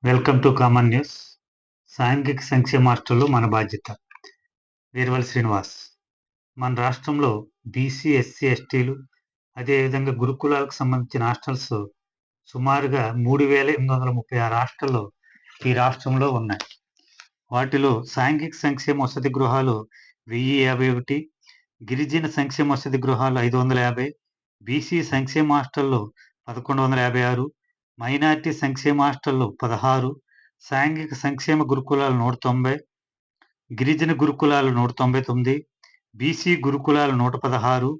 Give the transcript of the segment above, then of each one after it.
Welcome to common news. సాంఘిక సంక్షేమ హాస్టల్లో మన బాధ్యత. వీరవల్లి శ్రీనివాస్. మన రాష్ట్రంలో బీసీ, ఎస్సీ, ఎస్టీలు అదేవిధంగా గురుకులాలకు సంబంధించిన హాస్టల్స్ సుమారుగా 3,836 హాస్టళ్ళు ఈ రాష్ట్రంలో ఉన్నాయి. వాటిలో సాంఘిక సంక్షేమ వసతి గృహాలు 1051, గిరిజన సంక్షేమ వసతి గృహాలు 550, బీసీ సంక్షేమ హాస్టల్లో 1156, మైనార్టీ సంక్షేమ హాస్టల్లో 16, సాంఘిక సంక్షేమ గురుకులాలు 190, గిరిజన గురుకులాలు 199, బీసీ గురుకులాలు 116,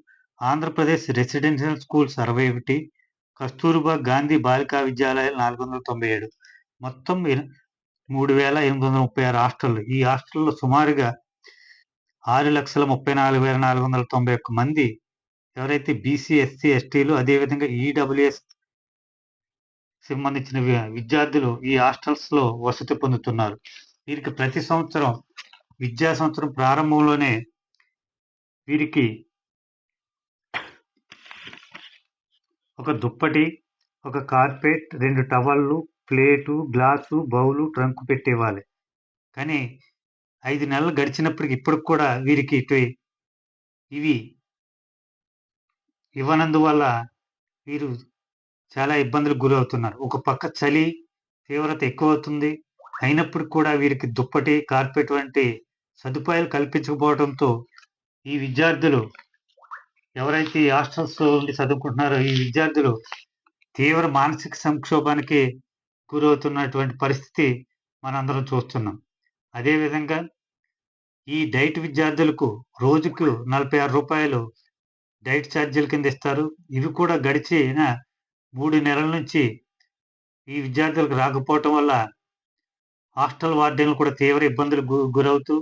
ఆంధ్రప్రదేశ్ రెసిడెన్షియల్ స్కూల్స్ 61, కస్తూర్బా గాంధీ బాలికా విద్యాలయాలు 497, మొత్తం 3,836 హాస్టళ్లు. ఈ హాస్టల్లో సుమారుగా 6,34,491 మంది ఎవరైతే బీసీ, ఎస్సీ, ఎస్టీలు అదేవిధంగా ఈడబ్ల్యూఎస్ సంబంధించిన విద్యార్థులు ఈ హాస్టల్స్లో వసతి పొందుతున్నారు. వీరికి ప్రతి సంవత్సరం విద్యా సంవత్సరం ప్రారంభంలోనే వీరికి ఒక దుప్పటి, ఒక కార్పెట్, 2 టవళ్ళు, ప్లేటు, గ్లాసు, బౌలు, ట్రంక్ పెట్టివ్వాలి. కానీ 5 నెలలు గడిచినప్పటికి ఇప్పటికి కూడా వీరికి ఇవి ఇవ్వనందువల్ల వీరు చాలా ఇబ్బందులకు గురవుతున్నారు. ఒక పక్క చలి తీవ్రత ఎక్కువవుతుంది. అయినప్పటికి కూడా వీరికి దుప్పటి, కార్పెట్ వంటి సదుపాయాలు కల్పించకపోవడంతో ఈ విద్యార్థులు ఎవరైతే ఈ హాస్టల్స్‌లో ఉండి చదువుకుంటున్నారో ఈ విద్యార్థులు తీవ్ర మానసిక సంక్షోభానికి గురవుతున్నటువంటి పరిస్థితి మనందరం చూస్తున్నాం. అదేవిధంగా ఈ డైట్ విద్యార్థులకు రోజుకు రూ. 46 డైట్ ఛార్జీల కింద ఇస్తారు. ఇవి కూడా గడిచిన 3 నెలల నుంచి ఈ విద్యార్థులకు రాకపోవటం వల్ల హాస్టల్ వార్డెన్లు కూడా తీవ్ర ఇబ్బందులకు గురవుతూ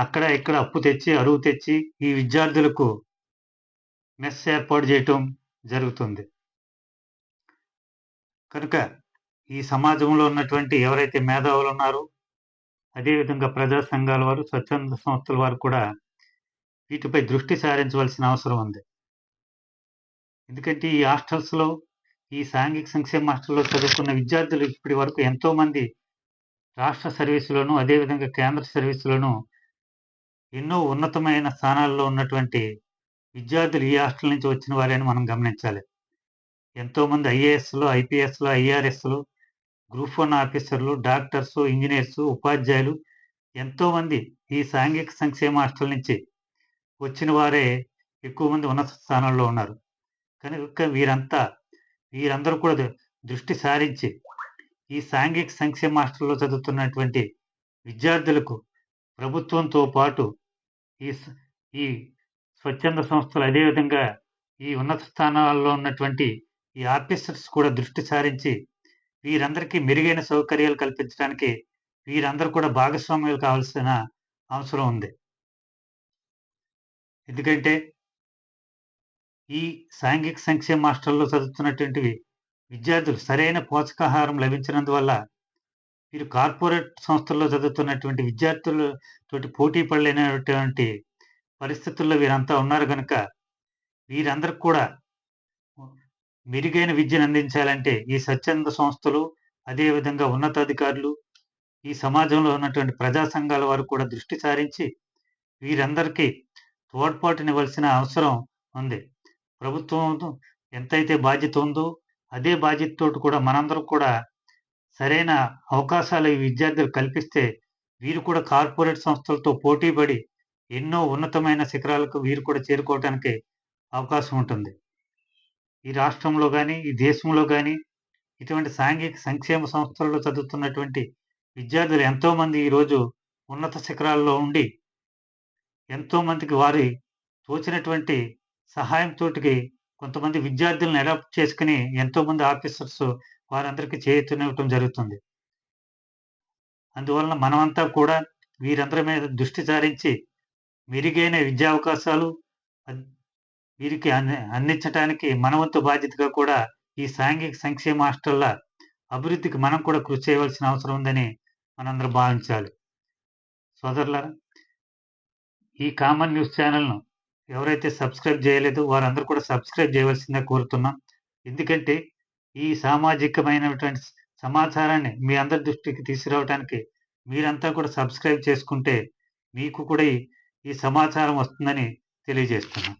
అక్కడ ఇక్కడ అప్పు తెచ్చి, అరువు తెచ్చి ఈ విద్యార్థులకు మెస్ ఏర్పాటు చేయటం జరుగుతుంది. కనుక ఈ సమాజంలో ఉన్నటువంటి ఎవరైతే మేధావులు ఉన్నారో అదేవిధంగా ప్రజా సంఘాల వారు, స్వచ్ఛంద సంస్థల వారు కూడా వీటిపై దృష్టి సారించవలసిన అవసరం ఉంది. ఎందుకంటే ఈ హాస్టల్స్‌లో ఈ సాంఘిక సంక్షేమ హాస్టల్లో చదువుకున్న విద్యార్థులు ఇప్పటి వరకు ఎంతో మంది రాష్ట్ర సర్వీసులోను అదేవిధంగా కేంద్ర సర్వీసులోను ఎన్నో ఉన్నతమైన స్థానాల్లో ఉన్నటువంటి విద్యార్థులు ఈ హాస్టల్ నుంచి వచ్చిన వారని మనం గమనించాలి. ఎంతోమంది ఐఏఎస్‌లు, ఐపీఎస్‌లు, ఐఆర్ఎస్‌లు, గ్రూప్ 1 ఆఫీసర్లు, డాక్టర్సు, ఇంజినీర్సు, ఉపాధ్యాయులు ఎంతోమంది ఈ సాంఘిక సంక్షేమ హాస్టల్ నుంచి వచ్చిన వారే ఎక్కువ మంది ఉన్నత స్థానాల్లో ఉన్నారు. కనుక వీరందరూ కూడా దృష్టి సారించి ఈ సాంఘిక సంక్షేమ హాస్టల్లో చదువుతున్నటువంటి విద్యార్థులకు ప్రభుత్వంతో పాటు ఈ స్వచ్ఛంద సంస్థలు అదేవిధంగా ఈ ఉన్నత స్థానాల్లో ఉన్నటువంటి ఈ ఆఫీసర్స్ కూడా దృష్టి సారించి వీరందరికీ మెరుగైన సౌకర్యాలు కల్పించడానికి వీరందరూ కూడా భాగస్వామ్యులు కావాల్సిన అవసరం ఉంది. ఎందుకంటే ఈ సాంఘిక సంక్షేమ హాస్టల్లో చదువుతున్నటువంటి విద్యార్థులు సరైన పోషకాహారం లభించినందువల్ల వీరు కార్పొరేట్ సంస్థల్లో చదువుతున్నటువంటి విద్యార్థులతోటి పోటీ పడలేనటువంటి పరిస్థితుల్లో వీరంతా ఉన్నారు గనుక వీరందరికి కూడా మెరుగైన విద్యను అందించాలంటే ఈ స్వచ్ఛంద సంస్థలు అదేవిధంగా ఉన్నతాధికారులు ఈ సమాజంలో ఉన్నటువంటి ప్రజా సంఘాల వారు కూడా దృష్టి సారించి వీరందరికీ తోడ్పాటునివ్వాల్సిన అవసరం ఉంది. ప్రభుత్వం ఎంతైతే బాధ్యత ఉందో అదే బాధ్యతతోటి కూడా మనందరం కూడా సరైన అవకాశాలు ఈ విద్యార్థులకు కల్పిస్తే వీరు కూడా కార్పొరేట్ సంస్థలతో పోటీ పడి ఎన్నో ఉన్నతమైన శిఖరాలకు వీరు కూడా చేరుకోవటానికి అవకాశం ఉంటుంది. ఈ రాష్ట్రంలో గాని, ఈ దేశంలో గాని ఇటువంటి సాంఘిక సంక్షేమ సంస్థల్లో చదువుతున్నటువంటి విద్యార్థులు ఎంతోమంది ఈరోజు ఉన్నత శిఖరాల్లో ఉండి ఎంతోమందికి వారి తోచినటువంటి సహాయంతోటికి కొంతమంది విద్యార్థులను అడాప్ట్ చేసుకుని ఎంతోమంది ఆఫీసర్స్ వారందరికీ చేయూతనివ్వటం జరుగుతుంది. అందువలన మనమంతా కూడా వీరందరి మీద దృష్టి సారించి మెరుగైన విద్యా అవకాశాలు వీరికి అందించటానికి మన వంతు బాధ్యతగా కూడా ఈ సాంఘిక సంక్షేమ హాస్టళ్ల అభివృద్ధికి మనం కూడా కృషి చేయవలసిన అవసరం ఉందని మనందరం భావించాలి. సోదరులారా, ఈ కామన్ న్యూస్ ఛానల్‌ను ఎవరైతే సబ్స్క్రైబ్ చేయలేదో వారందరూ కూడా సబ్స్క్రైబ్ చేయవలసిందిగా కోరుతున్నాం. ఎందుకంటే ఈ సామాజికమైనటువంటి సమాచారాన్ని మీ అందరి దృష్టికి తీసుకురావటానికి మీరంతా కూడా సబ్స్క్రైబ్ చేసుకుంటే మీకు కూడా ఈ సమాచారం వస్తుందని తెలియజేస్తున్నాను.